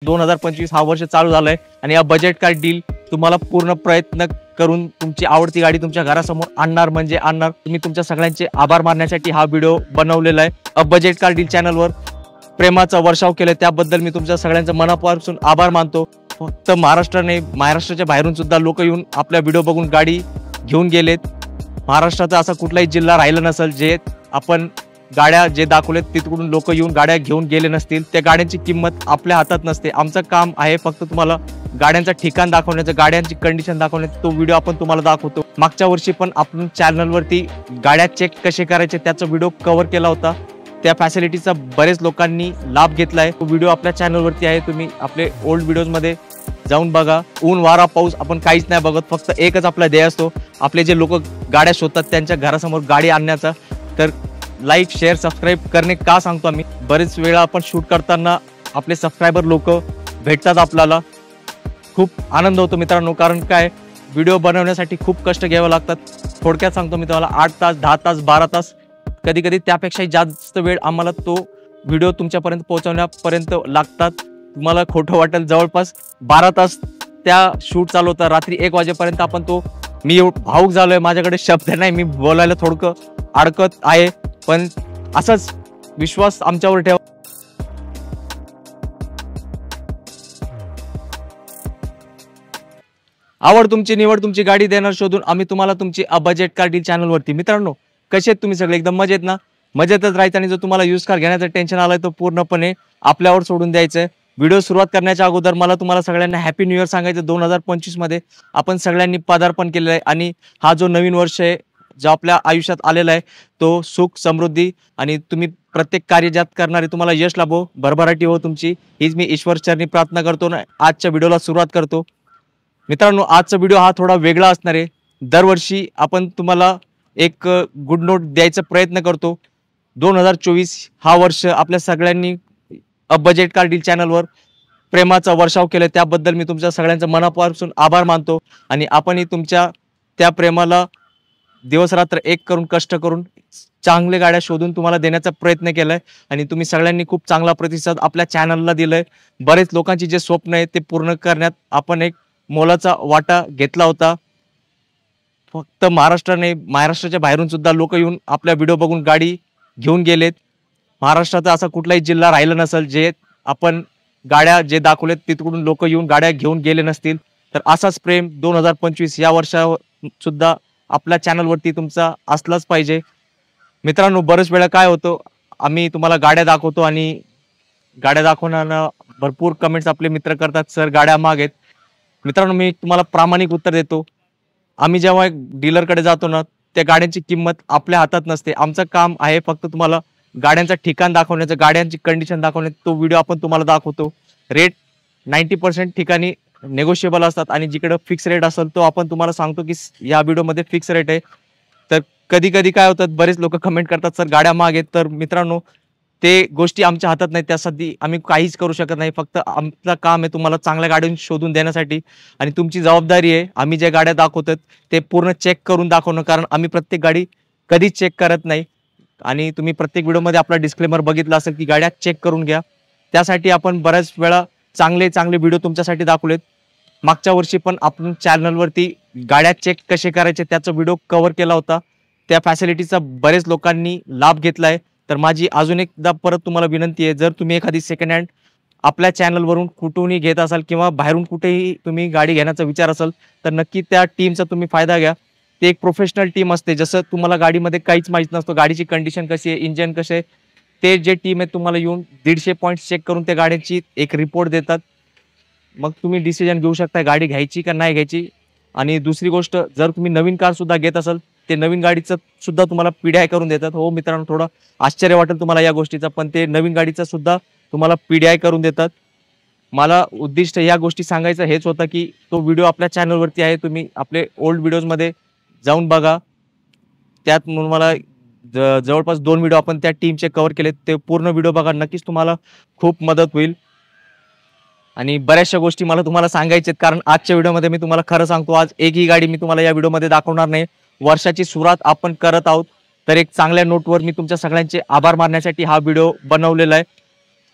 2025 हा वर्ष चालू झालाय आणि या बजेट कार डील तुम्हाला पूर्ण प्रयत्न करून तुमची आवडती गाडी तुमच्या घरासमोर आणणार म्हणजे आणणार। तुम्ही तुमच्या सगळ्यांचे आभार मानण्यासाठी हा व्हिडिओ बनवलेला आहे। बजेट कार डील चॅनलवर प्रेमाचा वर्षाव केलाय त्याबद्दल मी तुमच्या सगळ्यांचं मनापासून आभार मानतो। फक्त महाराष्ट्राने महाराष्ट्राच्या बाहेरून सुद्धा लोक येऊन आपल्या व्हिडिओ बघून गाडी घेऊन गेलेत। महाराष्ट्राचा असा कुठलाही जिल्हा राहिला नसेल जे आपण गाड्या जे दाखवलेत तिकडून लोक येऊन गाड्या घेऊन गेले नसतील। त्या गाड्यांची किंमत आपल्या हातात नसते। आमचं काम आहे फक्त तुम्हाला गाड्यांचं ठिकाण दाखवण्याचं, गाड्यांची कंडिशन दाखवण्याचं। तो व्हिडिओ आपण तुम्हाला दाखवतो। मागच्या वर्षी पण आपण चॅनलवरती गाड्या चेक कसे करायचे त्याचा व्हिडिओ कव्हर केला होता। त्या फॅसिलिटीचा बरेच लोकांनी लाभ घेतलाय। तो व्हिडिओ आपल्या चॅनलवरती आहे, तुम्ही आपले ओल्ड व्हिडिओज मध्ये जाऊन बघा। ऊन वारा पाऊस आपण काहीच नाही बघत, फक्त एकच आपला ध्येय असतो, आपले जे लोक गाड्या शोधतात त्यांच्या घरासमोर गाडी आणण्याचा। तर लाईक शेअर सबस्क्राईब करणे का सांगतो आम्ही, बरेच वेळा आपण शूट करताना आपले सबस्क्रायबर लोक भेटतात, आपल्याला खूप आनंद होतो मित्रांनो। कारण काय व्हिडिओ बनवण्यासाठी खूप कष्ट घ्यावे लागतात। थोडक्यात सांगतो मी तुम्हाला, 8 तास 10 तास 12 तास कधी कधी त्यापेक्षाही जास्त वेळ आम्हाला तो व्हिडिओ तुमच्यापर्यंत पोहोचवण्यापर्यंत लागतात। तुम्हाला खोटं वाटेल, जवळपास 12 तास त्या शूट चालू होता। रात्री 1 वाजेपर्यंत आपण तो, मी भाऊक झालोय, माझ्याकडे शब्द नाही, मी बोलायला थोडकं अडकत आहे, पण असाच विश्वास आमच्यावर ठेवा। आवड तुमची, निवड तुमची, गाडी देणार शोधून आम्ही तुम्हाला तुमची बजेट कार डील चॅनलवरती। मित्रांनो कसे आहेत तुम्ही सगळे? एकदम मजेत ना? मजेतच राहायचं आणि जर तुम्हाला यूज कार घेण्याचं टेन्शन आलंय तर पूर्णपणे आपल्यावर सोडून द्यायचं। व्हिडिओ सुरुवात करण्याच्या अगोदर मला तुम्हाला सगळ्यांना हॅपी न्यू इयर सांगायचं। 2025 मध्ये आपण सगळ्यांनी पदार्पण केलेलं आहे आणि हा जो नवीन वर्ष आहे जो आपल्या आयुष्यात आलेला आहे तो सुख समृद्धी आणि तुम्ही प्रत्येक कार्य ज्यात करणारे तुम्हाला यश लाभो, भरभराटी हो तुमची, हीच मी ईश्वर चरणी प्रार्थना करतो ना आजच्या व्हिडिओला सुरुवात करतो। मित्रांनो आजचा व्हिडिओ हा थोडा वेगळा असणार आहे। दरवर्षी आपण तुम्हाला एक गुड नोट द्यायचा प्रयत्न करतो। 2024 हा वर्ष आपल्या सगळ्यांनी बजेट कार डील चॅनलवर प्रेमाचा वर्षाव केलाय त्याबद्दल मी तुमच्या सगळ्यांचं मनापासून आभार मानतो। आणि आपणही तुमच्या त्या प्रेमाला दिवस रात्र एक करून कष्ट करून चांगले गाड्या शोधून तुम्हाला देण्याचा प्रयत्न केलाय आणि तुम्ही सगळ्यांनी खूप चांगला प्रतिसाद आपल्या चॅनलला दिलाय। बरेच लोकांची जे स्वप्न आहे ते पूर्ण करण्यात आपण एक मोलाचा वाटा घेतला होता। फक्त महाराष्ट्राने महाराष्ट्राच्या बाहेरून सुद्धा लोक येऊन आपल्या व्हिडिओ बघून गाडी घेऊन गेलेत। महाराष्ट्राचा असा कुठलाही जिल्हा राहिला नसेल जे आपण गाड्या जे दाखवलेत तिकडून लोक येऊन गाड्या घेऊन गेले नसतील। तर असाच प्रेम 2025 या वर्षावर सुद्धा आपल्या चॅनलवरती तुमचा असलाच पाहिजे। मित्रांनो बरेच वेळा काय होतं, आम्ही तुम्हाला गाड्या दाखवतो आणि गाड्या दाखवताना भरपूर कमेंट्स आपले मित्र करतात, सर गाड्या मागेत। मित्रांनो मी तुम्हाला प्रामाणिक उत्तर देतो, आम्ही जेव्हा एक डीलरकडे जातो ना त्या गाड्यांची किंमत आपल्या हातात नसते। आमचं काम आहे फक्त तुम्हाला गाड्यांचं ठिकाण दाखवण्याचं, गाड्यांची कंडिशन दाखवण्याचं। तो व्हिडिओ आपण तुम्हाला दाखवतो। रेट 90% ठिकाणी नेगोशिएबल असतात आणि जिकडे फिक्स रेट असेल तो आपण तुम्हाला सांगतो की या व्हिडिओमध्ये फिक्स रेट आहे। तर कधी कधी काय होतं, बरेच लोक कमेंट करतात सर गाड्या मागेत। तर मित्रांनो ते गोष्टी आमच्या हातात नाही, त्यासाठी आम्ही काहीच करू शकत नाही। फक्त आमचं काम आहे तुम्हाला चांगल्या गाड्या शोधून देण्यासाठी आणि तुमची जबाबदारी आहे आम्ही ज्या गाड्या दाखवतात ते पूर्ण चेक करून दाखवणं। कारण आम्ही प्रत्येक गाडी कधीच चेक करत नाही आणि तुम्ही प्रत्येक व्हिडिओमध्ये आपला डिस्क्लेमर बघितला असेल की गाड्या चेक करून घ्या। त्यासाठी आपण बऱ्याच वेळा चांगले चांगले व्हिडिओ तुमच्यासाठी दाखवलेत। मागच्या वर्षी पण आपण चॅनलवरती गाड्या चेक कसे करायचे त्याचा व्हिडिओ कव्हर केला होता। त्या फॅसिलिटीचा बरेच लोकांनी लाभ घेतलाय। तर माझी अजून एकदा परत तुम्हाला विनंती आहे, जर तुम्ही एखादी सेकंड हँड आपल्या चॅनलवरून कुठूनही घेत असाल किंवा बाहेरून कुठेही तुम्ही गाडी घेण्याचा विचार असेल तर नक्की त्या टीमचा तुम्ही फायदा घ्या। ते एक प्रोफेशनल टीम असते, जसं तुम्हाला गाडीमध्ये काहीच माहीत नसतं, गाडीची कंडिशन कशी आहे, इंजन कसे आहे, ते जे टीम आहे तुम्हाला येऊन 150 पॉईंट्स चेक करून त्या गाडीची एक रिपोर्ट देतात। मग तुम्ही डिसिजन घेऊ शकता गाडी घ्यायची का नाही घ्यायची। आणि दुसरी गोष्ट, जर तुम्ही नवीन कार सुद्धा घेत असाल ते नवीन गाडीचं सुद्धा तुम्हाला पीडीआय करून देतात। हो मित्रांनो थोडं आश्चर्य वाटेल तुम्हाला या गोष्टीचा, पण ते नवीन गाडीचा सुद्धा तुम्हाला पीडीआय करून देतात। मला उद्दिष्ट या गोष्टी सांगायचं हेच होतं की तो व्हिडिओ आपल्या चॅनलवरती आहे, तुम्ही आपले ओल्ड व्हिडिओजमध्ये जाऊन बघा। त्यात मला जवळपास 2 व्हिडिओ आपण त्या टीमचे कव्हर केलेत, ते पूर्ण व्हिडिओ बघा, नक्कीच तुम्हाला खूप मदत होईल। आणि बऱ्याचशा गोष्टी मला तुम्हाला सांगायच्यात, कारण आजच्या व्हिडिओमध्ये मी तुम्हाला खरं सांगतो आज एकही गाडी मी तुम्हाला या व्हिडिओमध्ये दाखवणार नाही। वर्षाची सुरुवात आपण करत आहोत, तर एक चांगल्या नोटवर मी तुमच्या सगळ्यांचे आभार मानण्यासाठी हा व्हिडिओ बनवलेला आहे।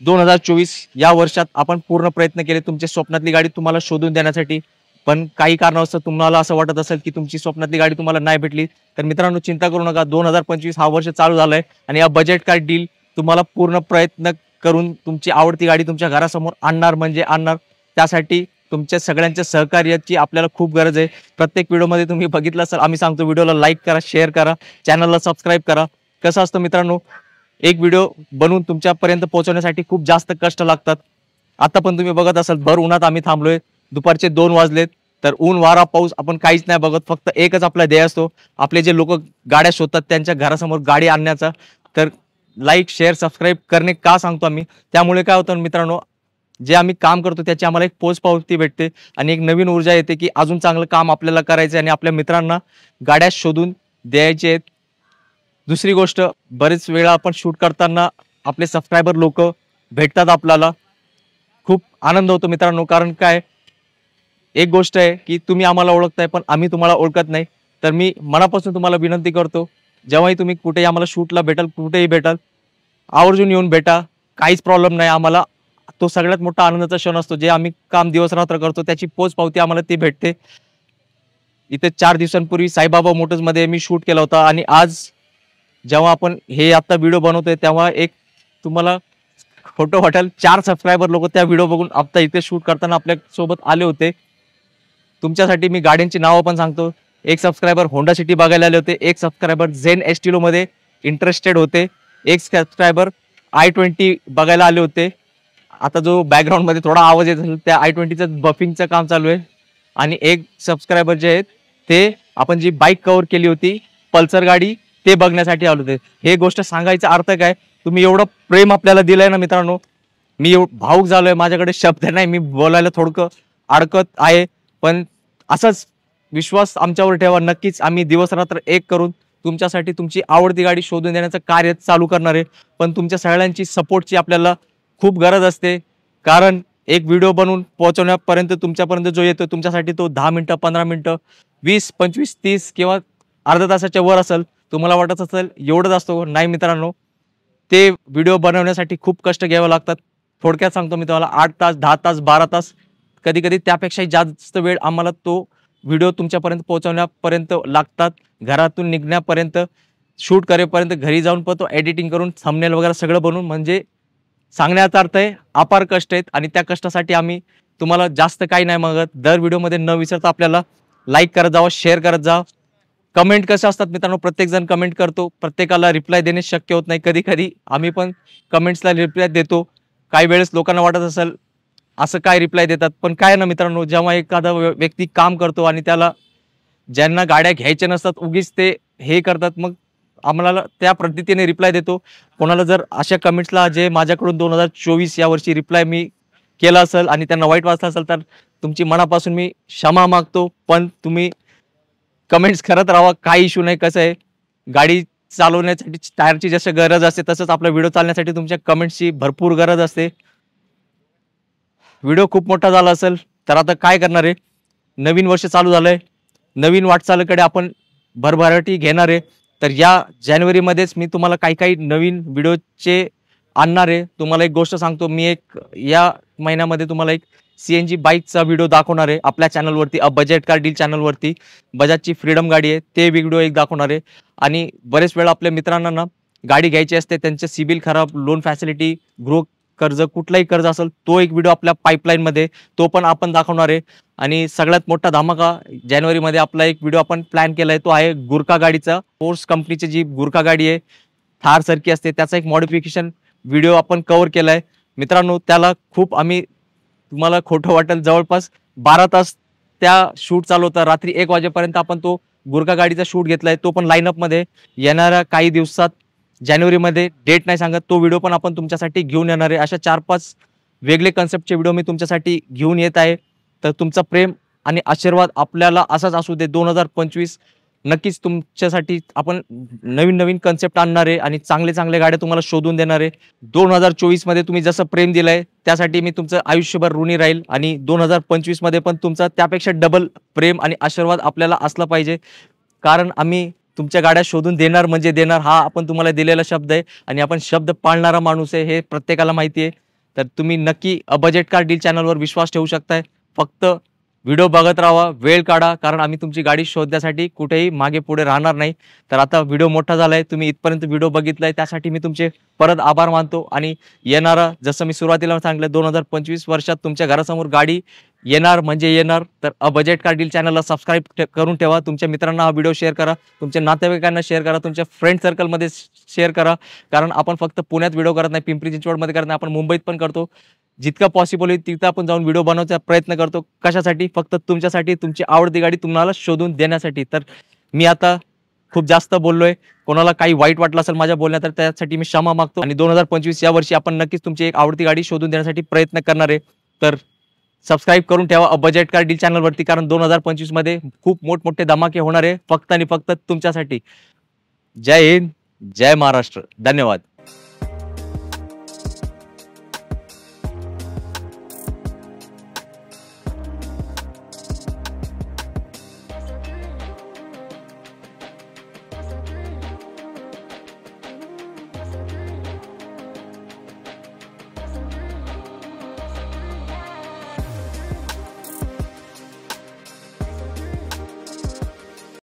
2024 या वर्षात आपण पूर्ण प्रयत्न केले तुमच्या स्वप्नातली गाडी तुम्हाला शोधून देण्यासाठी. पण काही कारणास्तव तुम्हाला असं वाटत असेल की तुमची स्वप्नातली गाडी तुम्हाला नाही भेटली, तर मित्रांनो चिंता करू नका. 2025 हा वर्ष चालू झालाय आणि या बजेट कार डील तुम्हाला पूर्ण प्रयत्न करून तुमची आवडती गाडी तुमच्या घरासमोर आणणार म्हणजे आणणार. त्यासाठी तुमच्या सगळ्यांच्या सहकार्याची आपल्याला खूप गरज आहे. प्रत्येक व्हिडिओमध्ये तुम्ही बघितलं असेल, आम्ही सांगतो व्हिडिओला लाईक करा, शेअर करा, चॅनलला सबस्क्राईब करा. कसं असतं मित्रांनो, एक व्हिडिओ बनवून तुमच्यापर्यंत पोहोचवण्यासाठी खूप जास्त कष्ट लागतात. आता पण तुम्ही बघत असाल भर उन्हात आम्ही थांबलोय, दुपारचे 2 वाजलेत. तर ऊन वारा पाऊस आपण काहीच नाही बघत, फक्त एकच आपला ध्येय असतो, आपले जे लोक गाड्या शोधतात त्यांच्या घरासमोर गाडी आणण्याचा. तर लाईक शेअर सबस्क्राईब करणे का सांगतो आम्ही, त्यामुळे काय होतं मित्रांनो, जे आम्ही काम करतो त्याची आम्हाला एक पोच पावती भेटते आणि एक नवीन ऊर्जा येते की अजून चांगलं काम आपल्याला करायचं आणि आपल्या मित्रांना गाड्या शोधून द्यायचे आहेत. दुसरी गोष्ट, बरेच वेळा आपण शूट करताना आपले सबस्क्रायबर लोक भेटतात, आपल्याला खूप आनंद होतो मित्रांनो. कारण काय, एक गोष्ट आहे की तुम्ही आम्हाला ओळखताय पण आम्ही तुम्हाला ओळखत नाही. तर मी मनापासून तुम्हाला विनंती करतो, जेव्हाही तुम्ही कुठेही आम्हाला शूटला भेटाल, कुठेही भेटाल, आवर्जून येऊन भेटा, काहीच प्रॉब्लेम नाही. आम्हाला तो सगळ्यात मोठा आनंदाचा क्षण असतो. जे आम्ही काम दिवस रात्र करतो त्याची पोच पावती आम्हाला ती भेटते. इथे 4 दिवसांपूर्वी साईबाबा मोटर्समध्ये मी शूट केला होता आणि आज जेव्हा आपण हे आता व्हिडिओ बनवतोय तेव्हा एक तुम्हाला खोटं वाटेल, 4 सबस्क्रायबर लोक त्या व्हिडिओ बघून आता इथे शूट करताना आपल्या सोबत आले होते. तुमच्यासाठी मी गाड्यांची नावं पण सांगतो. एक सबस्क्रायबर होंडा सिटी बघायला आले होते, एक सबस्क्रायबर झेन एस्टिलो मध्ये इंटरेस्टेड होते, एक सबस्क्रायबर i20 बघायला आले होते. आता जो बॅकग्राऊंड मध्ये थोडा आवाज येत असेल त्या i20चं बफिंगचं काम चालू आहे. आणि एक सबस्क्रायबर जे आहेत ते आपण जी बाईक कव्हर केली होती पल्सर गाडी ते बघण्यासाठी आले होते. हे गोष्ट सांगायचा अर्थ काय, तुम्ही एवढं प्रेम आपल्याला दिलंय ना मित्रांनो, मी भावुक झालोय, माझ्याकडे शब्द नाही, मी बोलायला थोडकं अडकत आहे. पण असाच विश्वास आमच्यावर ठेवा, नक्कीच आम्ही दिवस रात्र एक करून तुमच्यासाठी तुमची आवडती गाडी शोधून देण्याचं कार्य चालू करणार आहे. पण तुमच्या सगळ्यांची सपोर्टची आपल्याला खूप गरज असते. कारण एक व्हिडिओ बनवून पोहोचवण्यापर्यंत तुमच्यापर्यंत जो येतो तुमच्यासाठी तो 10 मिनिटं 15 मिनिटं 20 25 30 किंवा अर्धा तासाच्या वर असेल. तुम्हाला वाटत असेल एवढंच असतो, नाही मित्रांनो, ते व्हिडिओ बनवण्यासाठी खूप कष्ट घ्यावे लागतात. थोडक्यात सांगतो मी तुम्हाला, 8 तास 10 तास 12 तास कधी कधी त्यापेक्षाही जास्त वेळ आम्हाला तो व्हिडिओ तुमच्यापर्यंत पोहोचवण्यापर्यंत लागतात. घरातून निघण्यापर्यंत, शूट करेपर्यंत, घरी जाऊन पण तो एडिटिंग करून थंबनेल वगैरे सगळं बनवून, म्हणजे सांगण्याचा अर्थ आहे अपार कष्ट आहेत. आणि त्या कष्टासाठी आम्ही तुम्हाला जास्त काही नाही मागत. दर व्हिडिओमध्ये न विसरता आपल्याला लाईक करत जावं, शेअर करत जावं. कमेंट कसे असतात मित्रांनो, प्रत्येक जण कमेंट करतो, प्रत्येकाला रिप्लाय देणे शक्य होत नाही. कधी कधी आम्ही पण कमेंट्सला रिप्लाय देतो. काही वेळेस लोकांना वाटत असेल असं काय रिप्लाय देतात, पण काय ना मित्रांनो, जेव्हा एखादा व्यक्ती काम करतो आणि त्याला ज्यांना गाड्या घ्यायच्या नसतात उगीच ते हे करतात, मग आम्हाला त्या पद्धतीने रिप्लाय देतो. कोणाला जर अशा कमेंट्सला जे माझ्याकडून 2024 या वर्षी रिप्लाय मी केला असेल आणि त्यांना वाईट वाटलं असेल तर तुमची मनापासून मी क्षमा मागतो. पण तुम्ही कमेंट्स करत राहा, काही इश्यू नाही. कसं आहे, गाडी चालवण्यासाठी टायरची जशी गरज असते तसंच आपला व्हिडिओ चालण्यासाठी तुमच्या कमेंट्सची भरपूर गरज असते. व्हिडिओ खूप मोठा झाला असेल तर आता काय करणार आहे, नवीन वर्ष चालू झालंय, नवीन वाटचालीकडे आपण भरभराटी घेणार आहे. तर या जानेवारीमध्येच मी तुम्हाला काही काही नवीन व्हिडिओचे आणणार आहे. तुम्हाला एक गोष्ट सांगतो, मी एक या महिन्यामध्ये तुम्हाला एक CNG बाईकचा व्हिडिओ दाखवणार आहे आपल्या चॅनलवरती, बजेट कार डील चॅनलवरती. बजाजची फ्रीडम गाडी आहे, ते व्हिडिओ एक दाखवणार आहे. आणि बरेच वेळा आपल्या मित्रांना ना गाडी घ्यायची असते, त्यांचं सिबिल खराब, लोन फॅसिलिटी, गृह कर्ज, कुठलाही कर्ज असेल, तो एक व्हिडिओ आपल्या पाईपलाईनमध्ये, तो पण आपण दाखवणार आहे. आणि सगळ्यात मोठा धमाका जानेवारीमध्ये आपला एक व्हिडिओ आपण प्लॅन केला आहे, तो आहे गुरखा गाडीचा. फोर्स कंपनीची जी गुरखा गाडी आहे, थार सारखी असते, त्याचा एक मॉडिफिकेशन व्हिडिओ आपण कव्हर केला आहे मित्रांनो. त्याला खूप आम्ही, तुम्हाला खोटं वाटेल, जवळपास 12 तास त्या शूट चालू होता. रात्री 1 वाजेपर्यंत आपण तो गुरखा गाडीचा शूट घेतलाय, तो पण लाईनअपमध्ये येणाऱ्या काही दिवसात जानेवारीमध्ये, डेट नाही सांगत, तो व्हिडिओ पण आपण तुमच्यासाठी घेऊन येणार आहे. अशा 4-5 वेगळे कन्सेप्टचे व्हिडिओ मी तुमच्यासाठी घेऊन येत आहे. तर तुमचा प्रेम आणि आशीर्वाद आपल्याला असाच असू दे. 2025 नक्कीच तुमच्यासाठी आपण नवीन नवीन कन्सेप्ट आणणार आहे आणि चांगले चांगले गाड्या तुम्हाला शोधून देणार आहे. 2024 मध्ये तुम्ही जसं प्रेम दिलंय त्यासाठी मी तुमचं आयुष्यभर ऋणी राहील आणि 2025 मध्ये पण तुमचा त्यापेक्षा डबल प्रेम आणि आशीर्वाद आपल्याला असला पाहिजे. कारण आम्ही तुमच्या गाड्या शोधून देणार म्हणजे देणार, हा आपण तुम्हाला दिलेला शब्द आहे आणि आपण शब्द पाळणारा माणूस आहे, हे प्रत्येकाला माहिती आहे. तर तुम्ही नक्की बजेट कार डील चॅनलवर विश्वास ठेवू शकताय. फक्त व्हिडिओ बघत राहा, वेळ काढा, कारण आम्ही तुमची गाडी शोधण्यासाठी कुठेही मागे पुढे राहणार नाही. तर आता व्हिडिओ मोठा झालाय, तुम्ही इथपर्यंत व्हिडिओ बघितलाय त्यासाठी मी तुमचे परत आभार मानतो. आणि येणारा, जसं मी सुरुवातीला सांगितलं, 2025 वर्षात तुमच्या घरासमोर गाडी येणार म्हणजे येणार. तर बजेट कार डील चॅनलला सबस्क्राईब करून ठेवा. तुमच्या मित्रांना हा व्हिडिओ शेअर करा, तुमच्या नातेवाईकांना शेअर करा, तुमच्या फ्रेंड सर्कलमध्ये शेअर करा. कारण आपण फक्त पुण्यात व्हिडिओ करत नाही, पिंपरी चिंचवडमध्ये करत नाही, आपण मुंबईत पण करतो. जितका पॉसिबल होईल तिथं आपण जाऊन व्हिडिओ बनवण्याचा प्रयत्न करतो. कशासाठी? फक्त तुमच्यासाठी, तुमची आवडती गाडी तुम्हाला शोधून देण्यासाठी. तर मी आता खूप जास्त बोललोय, कोणाला काही वाईट वाटलं असेल माझ्या बोलण्यात तर त्यासाठी मी क्षमा मागतो. आणि 2025 या वर्षी आपण नक्कीच तुमची एक आवडती गाडी शोधून देण्यासाठी प्रयत्न करणार आहे. तर सबस्क्राईब करून ठेवा बजेट कार डील चॅनलवरती, कारण 2025 मध्ये खूप मोठमोठे धमाके होणार आहे फक्त आणि फक्त तुमच्यासाठी. जय हिंद, जय महाराष्ट्र, धन्यवाद.